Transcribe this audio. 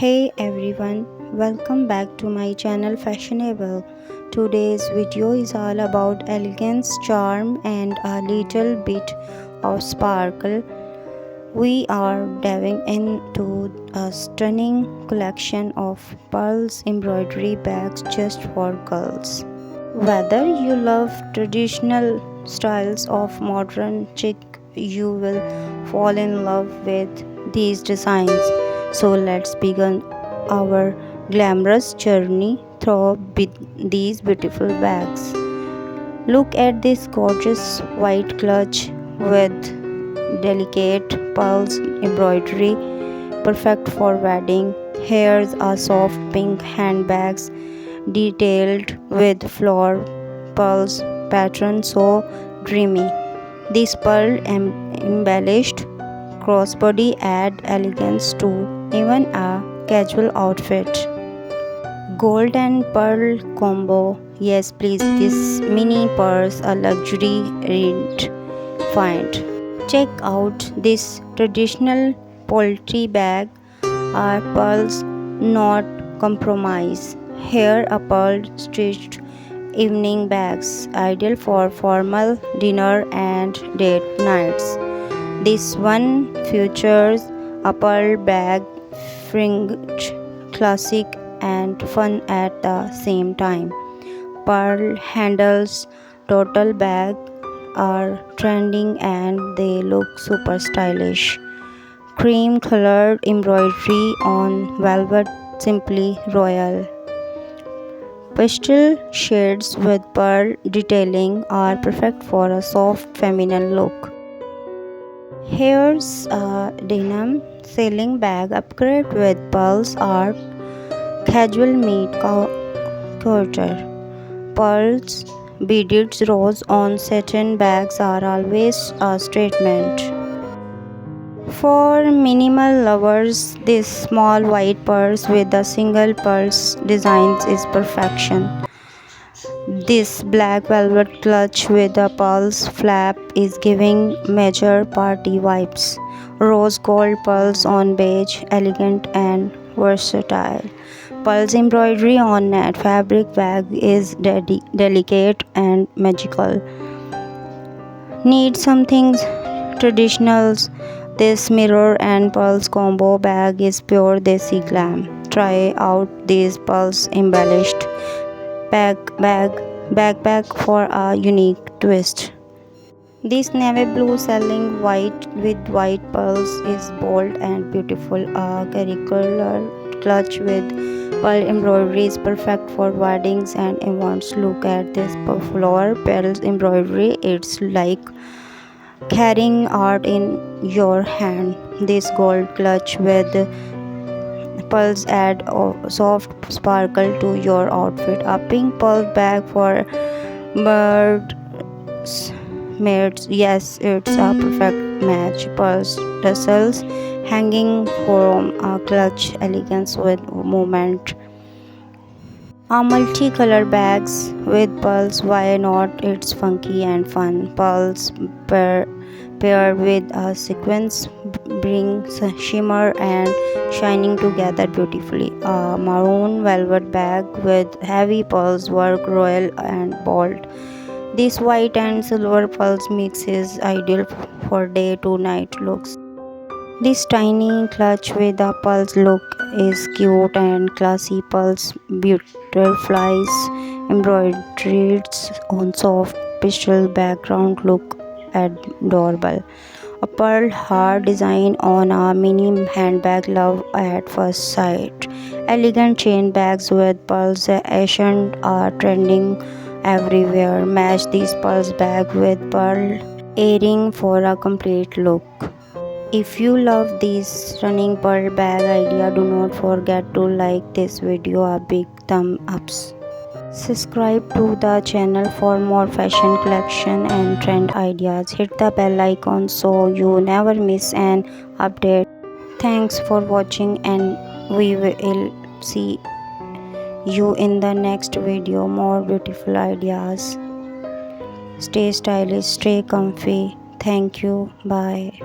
Hey everyone, welcome back to my channel Fashionable. Today's video is all about elegance, charm, and a little bit of sparkle. We are diving into a stunning collection of pearls embroidery bags just for girls. Whether you love traditional styles of modern chic, you will fall in love with these designs. So let's begin our glamorous journey through these beautiful bags. Look at this gorgeous white clutch with delicate pearls embroidery, perfect for wedding. Here's a soft pink handbags detailed with flower pearls pattern so dreamy. This pearl embellished crossbody add elegance to even a casual outfit. Gold and pearl combo. Yes, please. This mini purse a luxury find. Check out this traditional poultry bag. Our pearls not compromise. Here a pearl stitched evening bags, ideal for formal dinner and date nights. This one features a pearl bag, fringe, classic and fun at the same time. Pearl handles total bag are trending and they look super stylish. Cream colored embroidery on velvet, simply royal. Pastel shades with pearl detailing are perfect for a soft feminine look. Here's a denim sailing bag upgrade with pearls art, casual meet couture. Pearls beaded rows on satin bags are always a statement. For minimal lovers, this small white purse with a single purse design is perfection. This black velvet clutch with a pulse flap is giving major party vibes. Rose gold pearls on beige, elegant and versatile. Pearls embroidery on net fabric bag is delicate and magical. Need something traditional? This mirror and pearls combo bag is pure desi glam. Try out these pearls embellished backpack for a unique twist. This navy blue selling white with white pearls is bold and beautiful. A curricular clutch with pearl embroidery is perfect for weddings and events. Look at this flower pearls embroidery. It's like carrying art in your hand. This gold clutch with pearls add a soft sparkle to your outfit. A pink pearl bag for birds. Yes, it's a perfect match. Pearls tassels hanging from a clutch, elegance with movement. A multicolor bags with pearls, why not? It's funky and fun. Pearls paired with a sequence brings shimmer and shining together beautifully. A maroon velvet bag with heavy pearls work royal and bold. This white and silver pearls mix is ideal for day to night looks. This tiny clutch with a pulse look is cute and classy. Pulse butterflies embroidered on soft pastel background look adorable. A pearl heart design on a mini handbag, love at first sight. Elegant chain bags with pearls accent are trending everywhere. Match these pearls bag with pearl earring for a complete look. If you love this stunning pearl bag idea, do not forget to like this video a big thumb ups. Subscribe to the channel for more fashion collection and trend ideas. Hit the bell icon so you never miss an update. Thanks for watching and we will see you in the next video. More beautiful ideas. Stay stylish, stay comfy. Thank you. Bye.